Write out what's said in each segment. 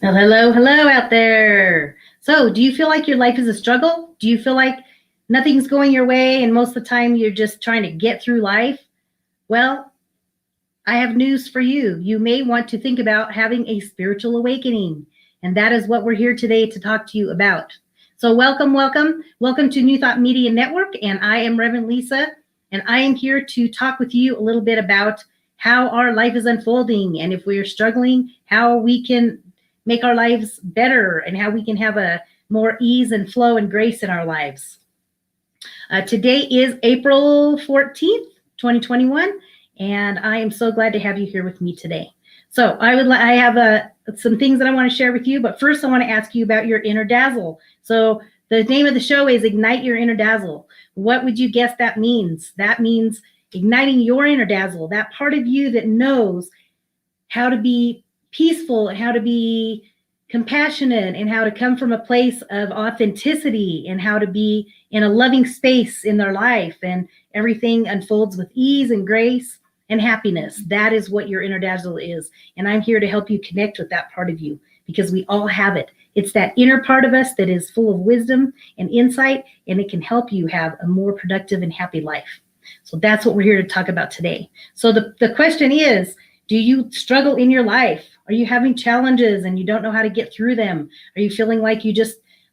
Well, hello out there. So, do you feel like your life is a struggle? Do you feel like nothing's going your way and most of the time you're just trying to get through life? Well, I have news for you. You may want to think about having a spiritual awakening, and that is what we're here today to talk to you about. So, welcome to New Thought Media Network, and I am Reverend Lisa, and I am here to talk with you a little bit about how our life is unfolding, and if we are struggling, how we can make our lives better and how we can have a more ease and flow and grace in our lives. Today is April 14th, 2021, and I am so glad to have you here with me today. So I have some things that I want to share with you, but first I want to ask you about your inner dazzle. So the name of the show is Ignite Your Inner Dazzle. What would you guess that means? That means igniting your inner dazzle, that part of you that knows how to be peaceful and how to be compassionate and how to come from a place of authenticity and how to be in a loving space in their life, and everything unfolds with ease and grace and happiness. That is what your inner dazzle is, and I'm here to help you connect with that part of you because we all have it. It's that inner part of us that is full of wisdom and insight, and it can help you have a more productive and happy life. So that's what we're here to talk about today. So the question is, do you struggle in your life? Are you having challenges and you don't know how to get through them? Are you feeling like you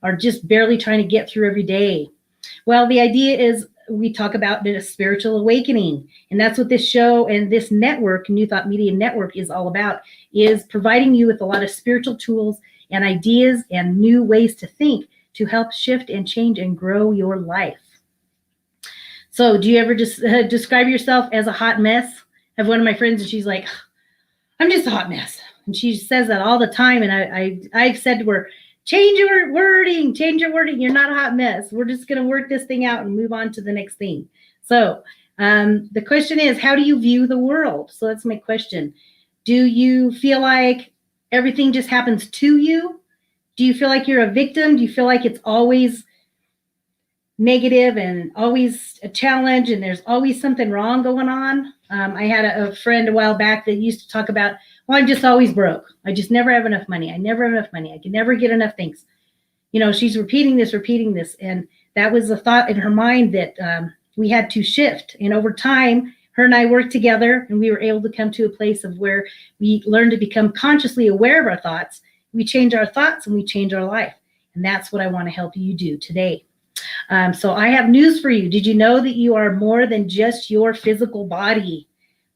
are just barely trying to get through every day? Well, the idea is we talk about a spiritual awakening, and that's what this show and this network, New Thought Media Network, is all about, is providing you with a lot of spiritual tools and ideas and new ways to think to help shift and change and grow your life. So do you ever just describe yourself as a hot mess? I have one of my friends and she's like, I'm just a hot mess. And she says that all the time. And I've said to her, change your wording. You're not a hot mess. We're just going to work this thing out and move on to the next thing. So the question is, how do you view the world? So that's my question. Do you feel like everything just happens to you? Do you feel like you're a victim? Do you feel like it's always negative and always a challenge and there's always something wrong going on? I had a friend a while back that used to talk about, well, I'm just always broke. I just never have enough money. I never have enough money. I can never get enough things. You know, she's repeating this. And that was a thought in her mind that we had to shift. And over time, her and I worked together and we were able to come to a place of where we learned to become consciously aware of our thoughts. We change our thoughts and we change our life. And that's what I want to help you do today. So I have news for you. Did you know that you are more than just your physical body?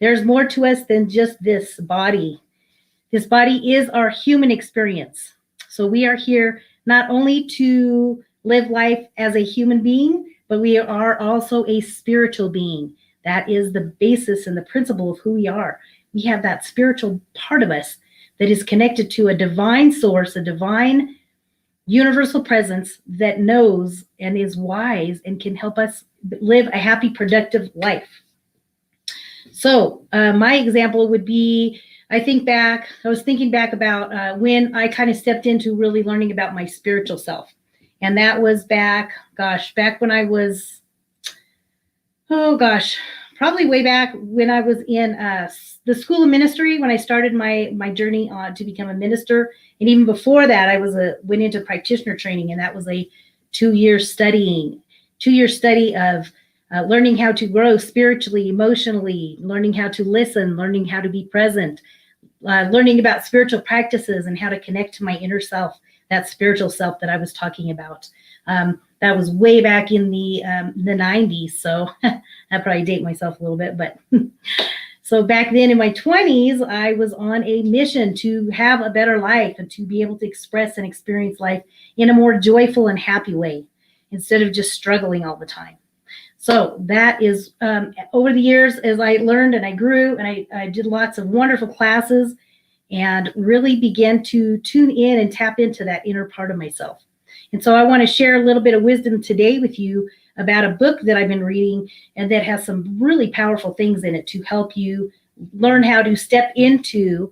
There's more to us than just this body. This body is our human experience. So we are here not only to live life as a human being, but we are also a spiritual being. That is the basis and the principle of who we are. We have that spiritual part of us that is connected to a divine source, a divine universal presence that knows and is wise and can help us live a happy, productive life. So my example would be, I was thinking back about when I kind of stepped into really learning about my spiritual self. And that was back when I was, probably way back when I was in the School of Ministry, when I started my journey to become a minister. And even before that, I went into practitioner training, and that was a 2-year study of learning how to grow spiritually, emotionally, learning how to listen, learning how to be present, learning about spiritual practices and how to connect to my inner self, that spiritual self that I was talking about. That was way back in the 90s, so I probably date myself a little bit, but so back then in my 20s, I was on a mission to have a better life and to be able to express and experience life in a more joyful and happy way instead of just struggling all the time. So that is over the years, as I learned and I grew and I did lots of wonderful classes and really began to tune in and tap into that inner part of myself. And so I want to share a little bit of wisdom today with you about a book that I've been reading and that has some really powerful things in it to help you learn how to step into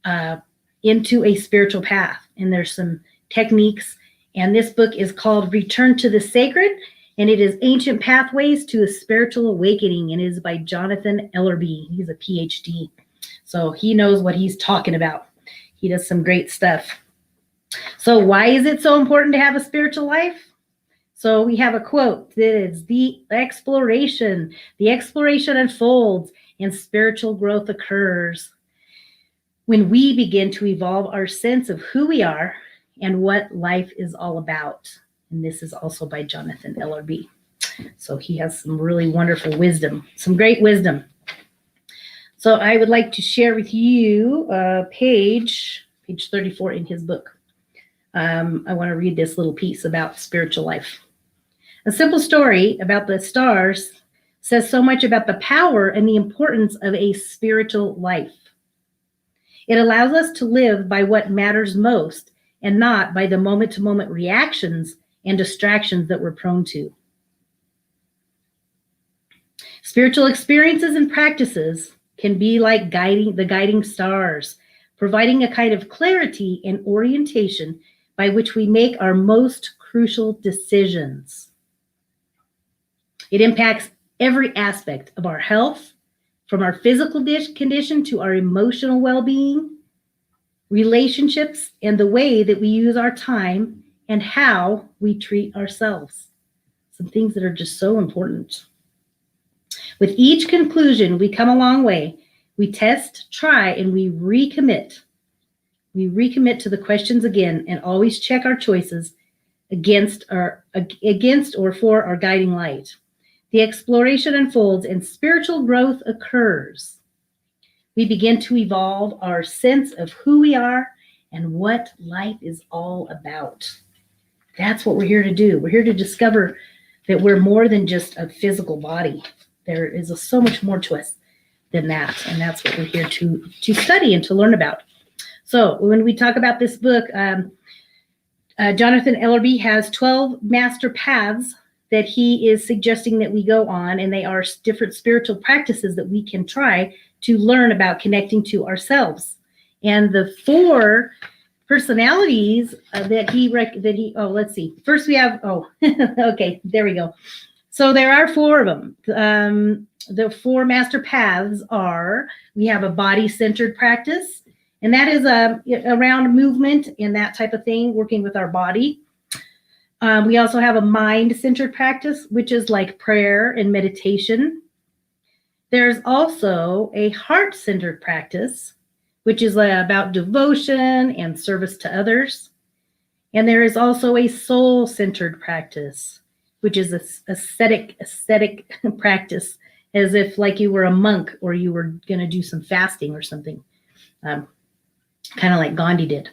a spiritual path. And there's some techniques. And this book is called Return to the Sacred, and it is Ancient Pathways to a Spiritual Awakening, and it is by Jonathan Ellerby. He's a PhD, so he knows what he's talking about. He does some great stuff. So why is it so important to have a spiritual life? So we have a quote that is the exploration unfolds and spiritual growth occurs when we begin to evolve our sense of who we are and what life is all about. And this is also by Jonathan Ellerby. So he has some really wonderful wisdom, some great wisdom. So I would like to share with you page 34 in his book. I want to read this little piece about spiritual life. A simple story about the stars says so much about the power and the importance of a spiritual life. It allows us to live by what matters most and not by the moment-to-moment reactions and distractions that we're prone to. Spiritual experiences and practices can be like the guiding stars, providing a kind of clarity and orientation by which we make our most crucial decisions. It impacts every aspect of our health, from our physical condition to our emotional well-being, relationships, and the way that we use our time and how we treat ourselves. Some things that are just so important. With each conclusion, we come a long way. We test, try, and we recommit. We recommit to the questions again and always check our choices against or for our guiding light. The exploration unfolds and spiritual growth occurs. We begin to evolve our sense of who we are and what life is all about. That's what we're here to do. We're here to discover that we're more than just a physical body. There is so much more to us than that, and that's what we're here to study and to learn about. So when we talk about this book, Jonathan Ellerby has 12 master paths that he is suggesting that we go on, and they are different spiritual practices that we can try to learn about connecting to ourselves. And the 4 personalities that he let's see. First we have, okay, there we go. So there are 4 of them. The 4 master paths are, we have a body-centered practice, and that is around movement and that type of thing, working with our body. We also have a mind-centered practice, which is like prayer and meditation. There's also a heart-centered practice, which is about devotion and service to others. And there is also a soul-centered practice, which is ascetic practice, as if like you were a monk or you were going to do some fasting or something, kind of like Gandhi did.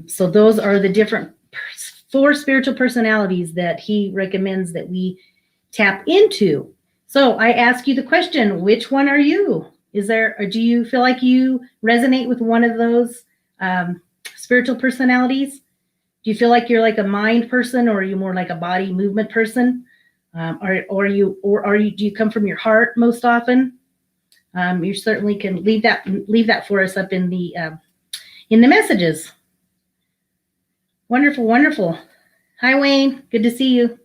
So those are the different 4 spiritual personalities that he recommends that we tap into. So I ask you the question, which one are you? Or do you feel like you resonate with one of those spiritual personalities? Do you feel like you're like a mind person, or are you more like a body movement person? Do you come from your heart most often? You certainly can leave that for us up in the messages. Wonderful, wonderful. Hi, Wayne. Good to see you.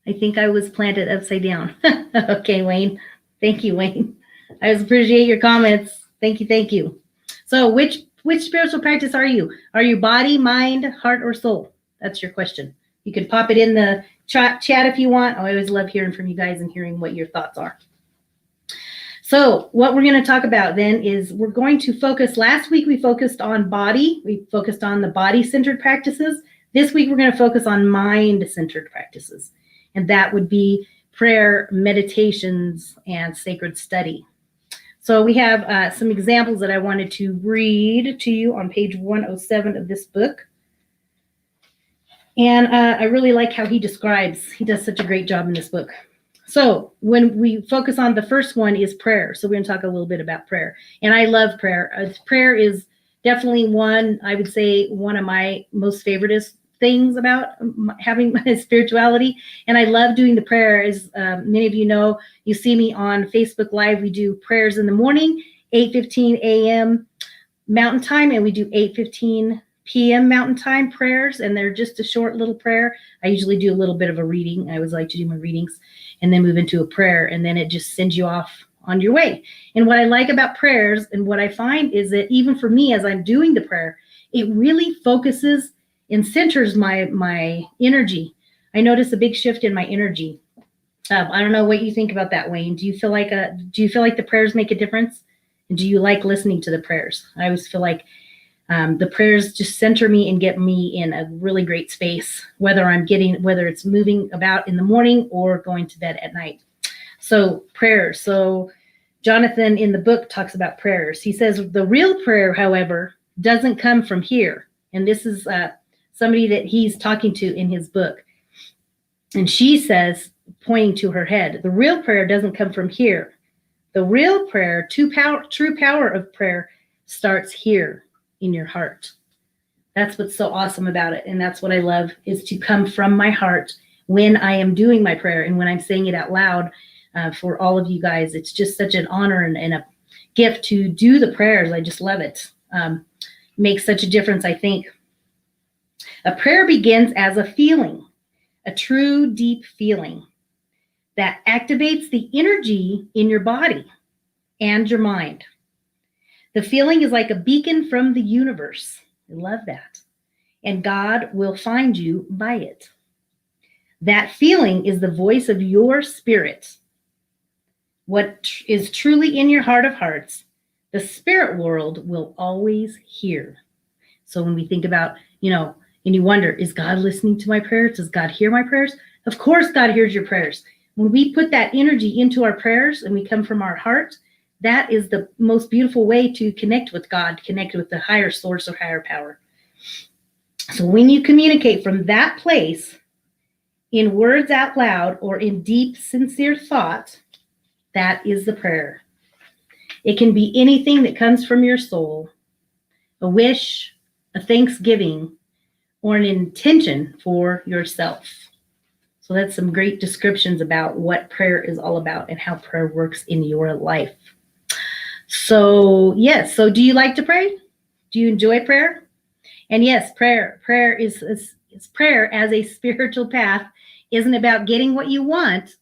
I think I was planted upside down. Okay, Wayne. Thank you, Wayne. I appreciate your comments. Thank you. So which spiritual practice are you? Are you body, mind, heart, or soul? That's your question. You can pop it in the chat if you want. I always love hearing from you guys and hearing what your thoughts are. So what we're going to talk about then is we're going to focus. Last week we focused on body. We focused on the body-centered practices. This week we're going to focus on mind-centered practices. And that would be prayer, meditations, and sacred study. So we have some examples that I wanted to read to you on page 107 of this book. And I really like how he does such a great job in this book. So when we focus on the first one is prayer. So we're going to talk a little bit about prayer. And I love prayer. Prayer is definitely I would say one of my most favorite things about having my spirituality. And I love doing the prayer. As many of you know, you see me on Facebook Live. We do prayers in the morning, 8:15 a.m. Mountain Time, and we do 8:15 p.m. Mountain Time prayers, and they're just a short little prayer. I usually do a little bit of a reading. I always like to do my readings and then move into a prayer, and then it just sends you off on your way. And what I like about prayers and what I find is that even for me, as I'm doing the prayer, it really focuses and centers my energy. I notice a big shift in my energy. I don't know what you think about that, Wayne. Do you feel like the prayers make a difference? And do you like listening to the prayers? I always feel like the prayers just center me and get me in a really great space, whether it's moving about in the morning or going to bed at night. So prayers. So Jonathan in the book talks about prayers. He says the real prayer, however, doesn't come from here. And this is somebody that he's talking to in his book. And she says, pointing to her head, the real prayer doesn't come from here. The real prayer, true power of prayer starts here in your heart. That's what's so awesome about it. And that's what I love, is to come from my heart when I am doing my prayer and when I'm saying it out loud for all of you guys. It's just such an honor and a gift to do the prayers. I just love it. Makes such a difference, I think. A prayer begins as a feeling, a true deep feeling that activates the energy in your body and your mind. The feeling is like a beacon from the universe. I love that. And God will find you by it. That feeling is the voice of your spirit. What is truly in your heart of hearts, the spirit world will always hear. So when we think about, and you wonder, is God listening to my prayers? Does God hear my prayers? Of course, God hears your prayers. When we put that energy into our prayers and we come from our heart, that is the most beautiful way to connect with God, connect with the higher source or higher power. So when you communicate from that place in words out loud or in deep, sincere thought, that is the prayer. It can be anything that comes from your soul, a wish, a thanksgiving, or an intention for yourself. So that's some great descriptions about what prayer is all about and how prayer works in your life. So yes, so do you like to pray? Do you enjoy prayer? And yes, prayer is prayer as a spiritual path isn't about getting what you want,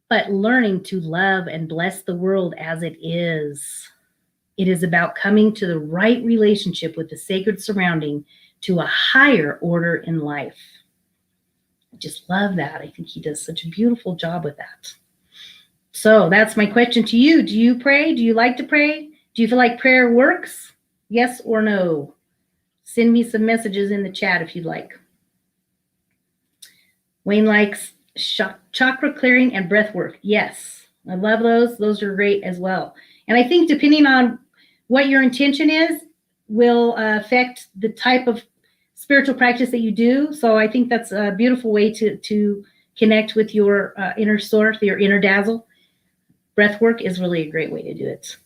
but learning to love and bless the world as it is. It is about coming to the right relationship with the sacred surrounding to a higher order in life. I just love that. I think he does such a beautiful job with that. So that's my question to you. Do you pray? Do you like to pray? Do you feel like prayer works? Yes or no? Send me some messages in the chat if you'd like. Wayne likes chakra clearing and breath work. Yes, I love those. Those are great as well. And I think depending on what your intention is will affect the type of spiritual practice that you do. So I think that's a beautiful way to connect with your inner source, your inner dazzle. Breath work is really a great way to do it.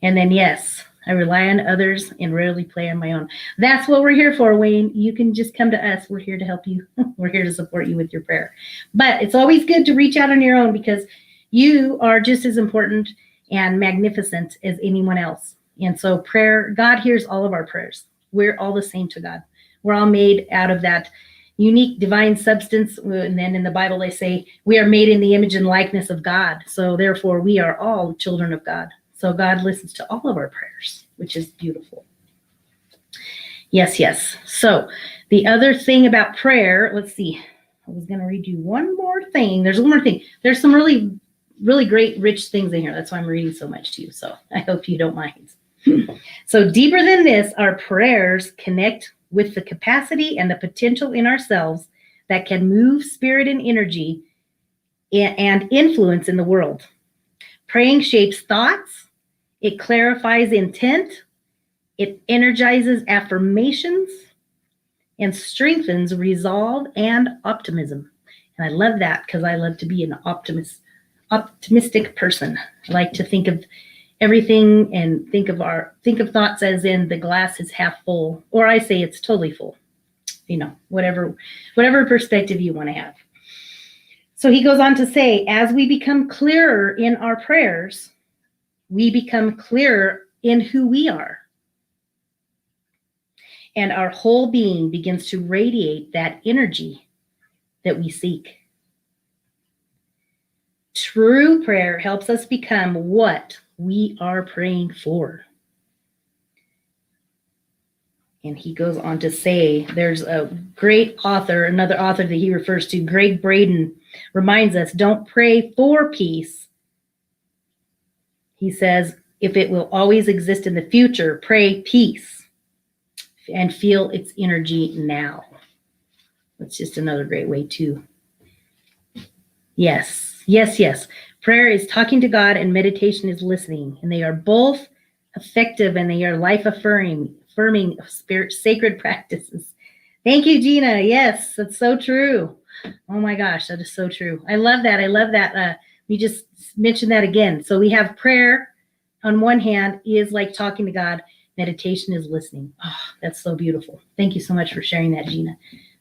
And then, yes, I rely on others and rarely play on my own. That's what we're here for, Wayne. You can just come to us. We're here to help you. We're here to support you with your prayer. But it's always good to reach out on your own because you are just as important and magnificent as anyone else. And so prayer, God hears all of our prayers. We're all the same to God. We're all made out of that unique divine substance. And then in the Bible, they say we are made in the image and likeness of God. So therefore, we are all children of God. So God listens to all of our prayers, which is beautiful. Yes, yes. So the other thing about prayer, let's see. I was going to read you one more thing. There's one more thing. There's some really, really great, rich things in here. That's why I'm reading so much to you. So I hope you don't mind. So deeper than this, our prayers connect with the capacity and the potential in ourselves that can move spirit and energy and influence in the world. Praying shapes thoughts. It clarifies intent. It energizes affirmations and strengthens resolve and optimism. And I love that because I love to be an optimistic person. I like to think of everything and think of thoughts as in the glass is half full, or I say it's totally full. Whatever perspective you want to have. So he goes on to say, as we become clearer in our prayers, we become clearer in who we are. And our whole being begins to radiate that energy that we seek. True prayer helps us become what we are praying for. And he goes on to say, there's a great author, another author that he refers to, Greg Braden, reminds us, don't pray for peace. He says, if it will always exist in the future, pray peace and feel its energy now. That's just another great way to. Yes, yes, yes. Prayer is talking to God and meditation is listening. And they are both effective and they are life-affirming spirit sacred practices. Thank you, Gina. Yes, that's so true. Oh my gosh, that is so true. I love that. I love that. We just mentioned that again. So we have prayer on one hand is like talking to God. Meditation is listening. Oh, that's so beautiful. Thank you so much for sharing that, Gina.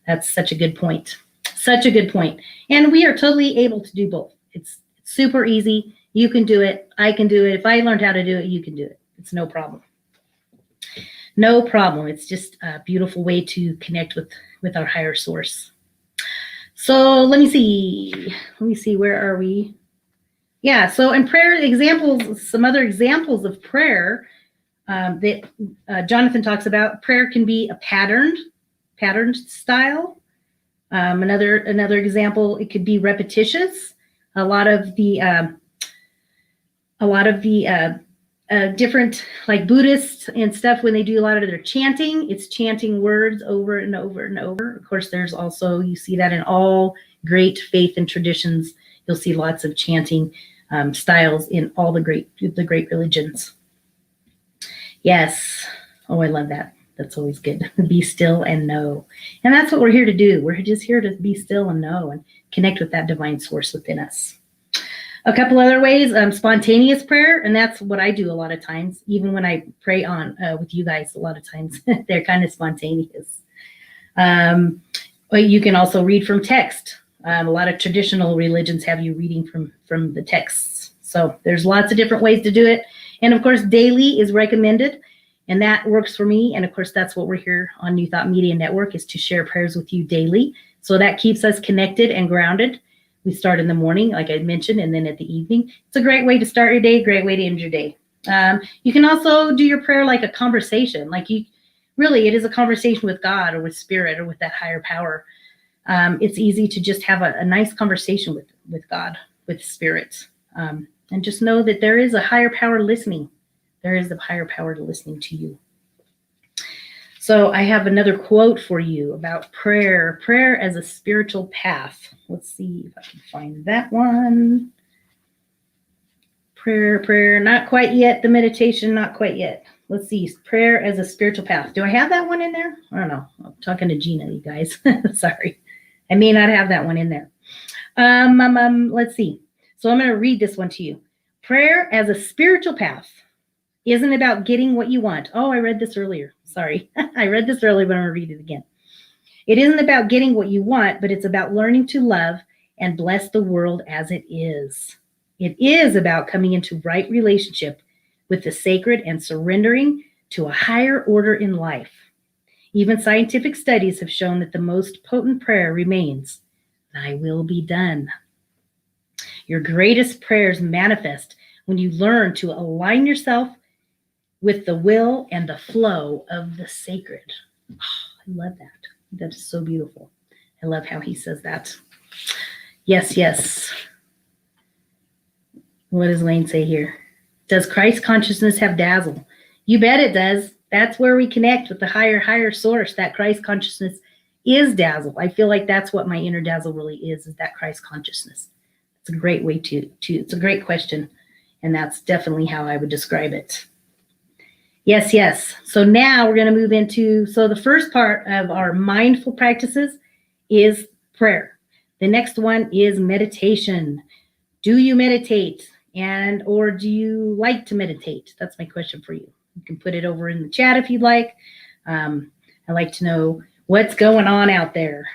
That's such a good point. Such a good point. And we are totally able to do both. It's super easy. You can do it. I can do it. If I learned how to do it, you can do it. It's no problem. No problem. It's just a beautiful way to connect with our higher source. So let me see. Where are we? Yeah. So in prayer examples, some other examples of prayer that Jonathan talks about. Prayer can be a patterned style. Another example, it could be repetitious. A lot of the different like Buddhists and stuff, when they do a lot of their chanting, it's chanting words over and over and over. Of course, there's also, you see that in all great faith and traditions. You'll see lots of chanting styles in all the great religions. Yes. Oh, I love that. That's always good. Be still and know. And that's what we're here to do. We're just here to be still and know and connect with that divine source within us. A couple other ways, spontaneous prayer, and that's what I do a lot of times. Even when I pray on with you guys, a lot of times they're kind of spontaneous. But you can also read from text. A lot of traditional religions have you reading from the texts. So there's lots of different ways to do it. And of course, daily is recommended, and that works for me. And of course, that's what we're here on New Thought Media Network, is to share prayers with you daily. So that keeps us connected and grounded. We start in the morning, like I mentioned, and then at the evening. It's a great way to start your day, great way to end your day. You can also do your prayer like a conversation. It is a conversation with God or with spirit or with that higher power. It's easy to just have a nice conversation with God, with spirit. And just know that there is a higher power listening. There is a higher power to listening to you. So I have another quote for you about prayer. Prayer as a spiritual path. Let's see if I can find that one. Prayer, not quite yet. The meditation, not quite yet. Let's see. Prayer as a spiritual path. Do I have that one in there? I don't know. I'm talking to Gina, you guys. Sorry. I may not have that one in there. Let's see. So I'm going to read this one to you. Prayer as a spiritual path isn't about getting what you want. Oh, I read this earlier. Sorry. I read this earlier, but I'm going to read it again. It isn't about getting what you want, but it's about learning to love and bless the world as it is. It is about coming into right relationship with the sacred and surrendering to a higher order in life. Even scientific studies have shown that the most potent prayer remains, "Thy will be done." Your greatest prayers manifest when you learn to align yourself with the will and the flow of the sacred. Oh, I love that. That is so beautiful. I love how he says that. Yes, yes. What does Lane say here? Does Christ consciousness have dazzle? You bet it does. That's where we connect with the higher source. That Christ consciousness is dazzle. I feel like that's what my inner dazzle really is that Christ consciousness. It's a great way to it's a great question. And that's definitely how I would describe it. Yes, yes. So now we're going to move into, so the first part of our mindful practices is prayer. The next one is meditation. Do you meditate? Or do you like to meditate? That's my question for you. You can put it over in the chat if you'd like. I like to know what's going on out there.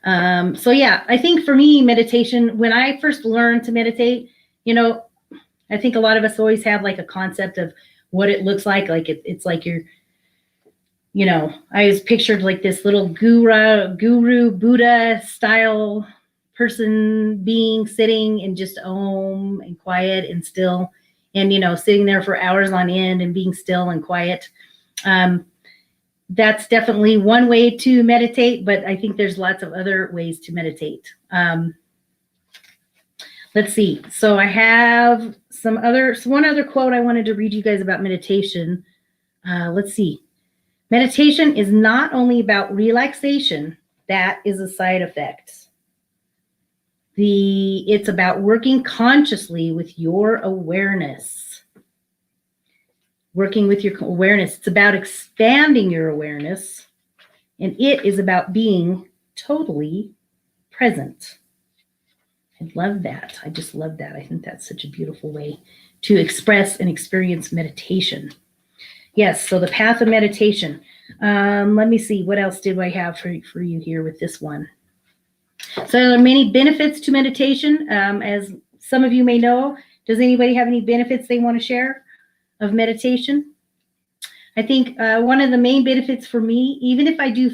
So yeah, I think for me, meditation, when I first learned to meditate, I think a lot of us always have like a concept of what it looks like. Like it's like you're, I was pictured like this little guru Buddha style person being sitting in just home and quiet and still, and sitting there for hours on end and being still and quiet. That's definitely one way to meditate, but I think there's lots of other ways to meditate. Let's see. So I have one other quote I wanted to read you guys about meditation. Let's see. Meditation is not only about relaxation, that is a side effect. It's about working consciously with your awareness. Working with your awareness. It's about expanding your awareness, and it is about being totally present. I love that. I just love that. I think that's such a beautiful way to express and experience meditation. Yes, so the path of meditation. Let me see. What else did I have for you here with this one? So there are many benefits to meditation. As some of you may know, does anybody have any benefits they want to share of meditation? I think one of the main benefits for me, even if I do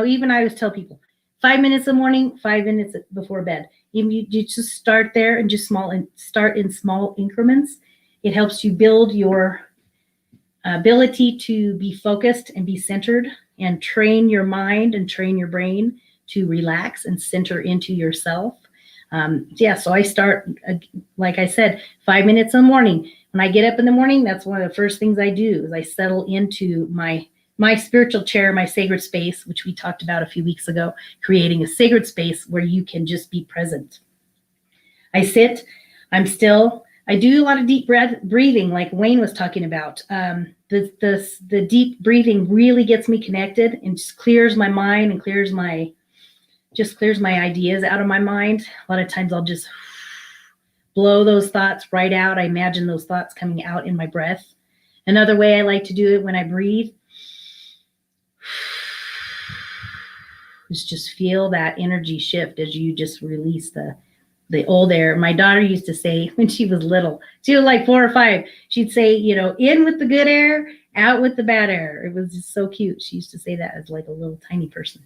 even I always tell people, 5 minutes in the morning, 5 minutes before bed. Even you just start there and start in small increments. It helps you build your ability to be focused and be centered and train your mind and train your brain to relax and center into yourself. So I start, like I said, 5 minutes in the morning. When I get up in the morning, that's one of the first things I do is I settle into my spiritual chair, my sacred space, which we talked about a few weeks ago, creating a sacred space where you can just be present. I sit, I'm still, I do a lot of deep breathing, like Wayne was talking about. The deep breathing really gets me connected and just clears my mind and clears my ideas out of my mind. A lot of times I'll just blow those thoughts right out. I imagine those thoughts coming out in my breath. Another way I like to do it when I breathe is just feel that energy shift as you just release the old air. My daughter used to say when she was little, she was like 4 or 5, she'd say, in with the good air, out with the bad air. It was just so cute. She used to say that as like a little tiny person.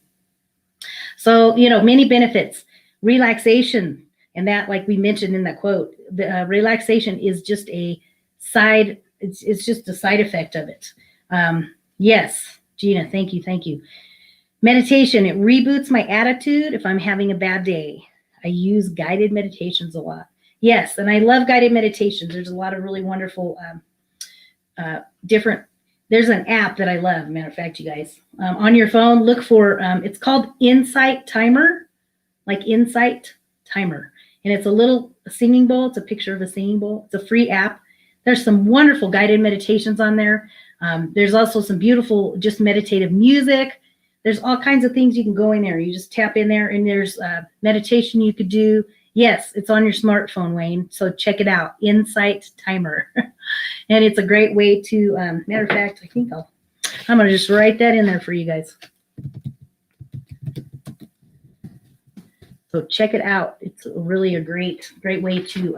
So, many benefits. Relaxation, and that, like we mentioned in that quote, the relaxation is just a side, it's just a side effect of it. Yes, Gina, thank you. Meditation, it reboots my attitude if I'm having a bad day. I use guided meditations a lot. Yes, and I love guided meditations. There's a lot of really wonderful there's an app that I love. Matter of fact, you guys, on your phone, look for, it's called Insight Timer, like Insight Timer. And it's a little singing bowl. It's a picture of a singing bowl. It's a free app. There's some wonderful guided meditations on there. There's also some beautiful, just meditative music. There's all kinds of things you can go in there. You just tap in there and there's meditation you could do. Yes, it's on your smartphone, Wayne. So check it out, Insight Timer. And it's a great way to, matter of fact, I think I'm going to just write that in there for you guys. So check it out. It's really a great way to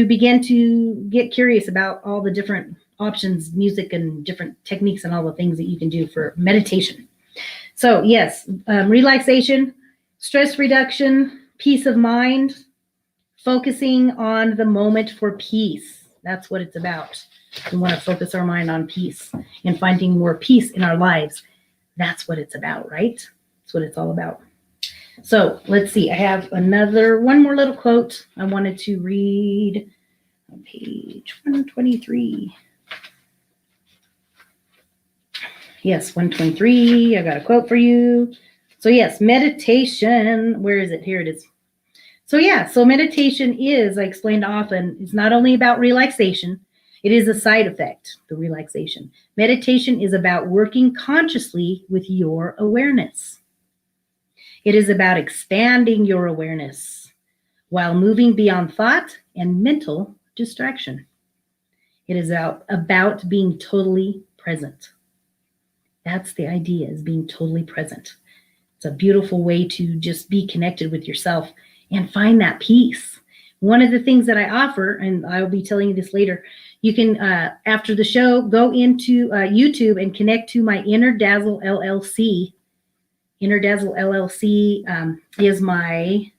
begin to get curious about all the different options, music and different techniques and all the things that you can do for meditation. So yes, relaxation, stress reduction, peace of mind, focusing on the moment for peace. That's what it's about. We want to focus our mind on peace and finding more peace in our lives. That's what it's about, right? That's what it's all about. So let's see. I have one more little quote I wanted to read on page 123. Yes, 123. I got a quote for you. So yes, meditation. Where is it? Here it is. So meditation is, I explained often, is not only about relaxation. It is a side effect, the relaxation. Meditation is about working consciously with your awareness. It is about expanding your awareness while moving beyond thought and mental distraction. It is about being totally present. That's the idea, is being totally present. It's a beautiful way to just be connected with yourself and find that peace. One of the things that I offer, and I'll be telling you this later, you can, after the show, go into YouTube and connect to my Inner Dazzle LLC Inner Dazzle LLC is my,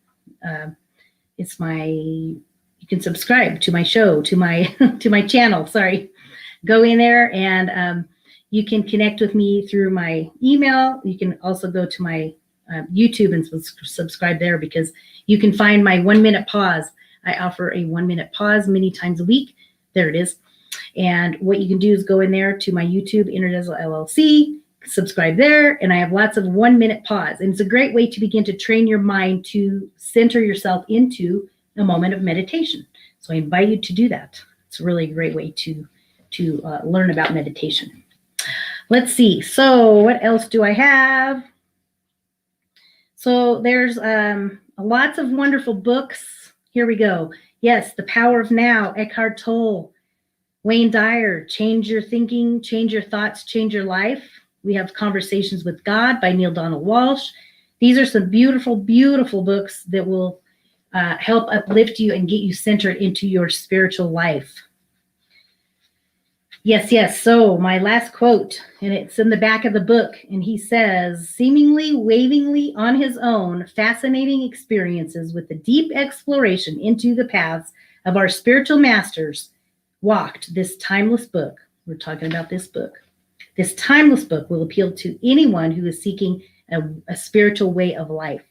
it's my, you can subscribe to my show, to my, to my channel, sorry. Go in there and you can connect with me through my email. You can also go to my YouTube and subscribe there, because you can find my 1 minute pause. I offer a 1 minute pause many times a week. There it is. And what you can do is go in there to my YouTube, Inner Dazzle LLC, subscribe there, and I have lots of 1 minute pause. And it's a great way to begin to train your mind to center yourself into a moment of meditation. So I invite you to do that. It's really a great way to learn about meditation. Let's see. So what else do I have? So there's lots of wonderful books. Here we go. Yes, The Power of Now, Eckhart Tolle, Wayne Dyer, Change Your Thinking, Change Your Thoughts, Change Your Life. We have Conversations with God by Neil Donald Walsh. These are some beautiful, beautiful books that will help uplift you and get you centered into your spiritual life. Yes, yes. So my last quote, and it's in the back of the book, and he says, seemingly waveringly on his own, fascinating experiences with the deep exploration into the paths of our spiritual masters walked this timeless book. We're talking about this book. This timeless book will appeal to anyone who is seeking a spiritual way of life,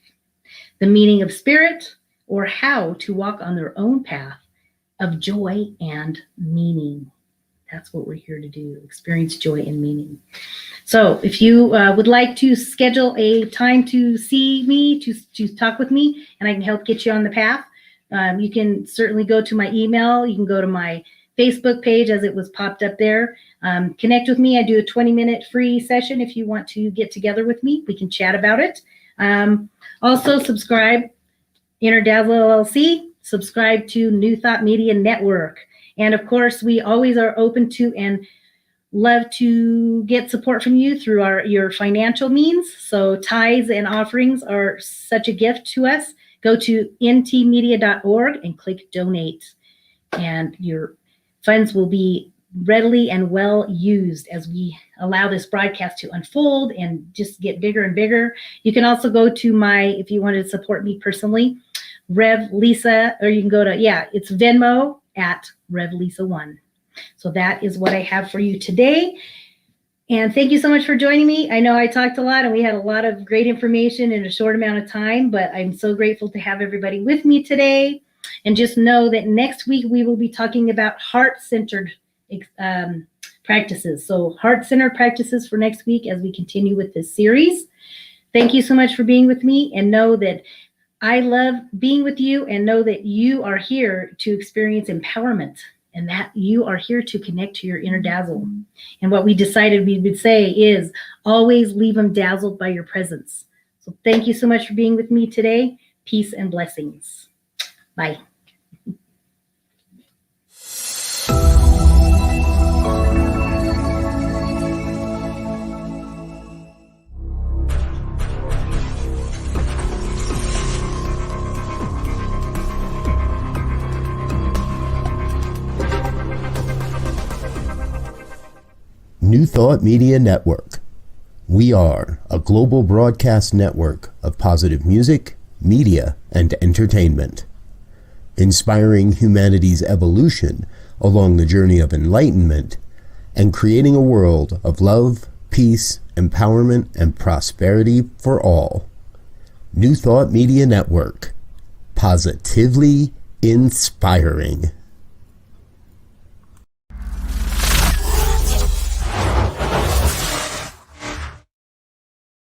the meaning of spirit, or how to walk on their own path of joy and meaning. That's what we're here to do, experience joy and meaning. So if you would like to schedule a time to see me, to talk with me, and I can help get you on the path, you can certainly go to my email. You can go to my Facebook page as it was popped up there. Connect with me. I do a 20-minute free session. If you want to get together with me, we can chat about it. Also subscribe, Inner Dazzle LLC, subscribe to New Thought Media Network. And of course, we always are open to and love to get support from you through your financial means. So tithes and offerings are such a gift to us. Go to ntmedia.org and click donate. And your funds will be readily and well used as we allow this broadcast to unfold and just get bigger and bigger. You can also go to if you wanted to support me personally, Rev Lisa, or you can go to, it's Venmo at Rev Lisa 1. So that is what I have for you today. And thank you so much for joining me. I know I talked a lot and we had a lot of great information in a short amount of time, but I'm so grateful to have everybody with me today. And just know that next week we will be talking about heart-centered practices. So heart-centered practices for next week as we continue with this series. Thank you so much for being with me, and know that I love being with you, and know that you are here to experience empowerment, and that you are here to connect to your inner dazzle. And what we decided we would say is always leave them dazzled by your presence. So thank you so much for being with me today. Peace and blessings. Bye. New Thought Media Network. We are a global broadcast network of positive music, media, and entertainment, inspiring humanity's evolution along the journey of enlightenment and creating a world of love, peace, empowerment, and prosperity for all. New Thought Media Network. Positively inspiring.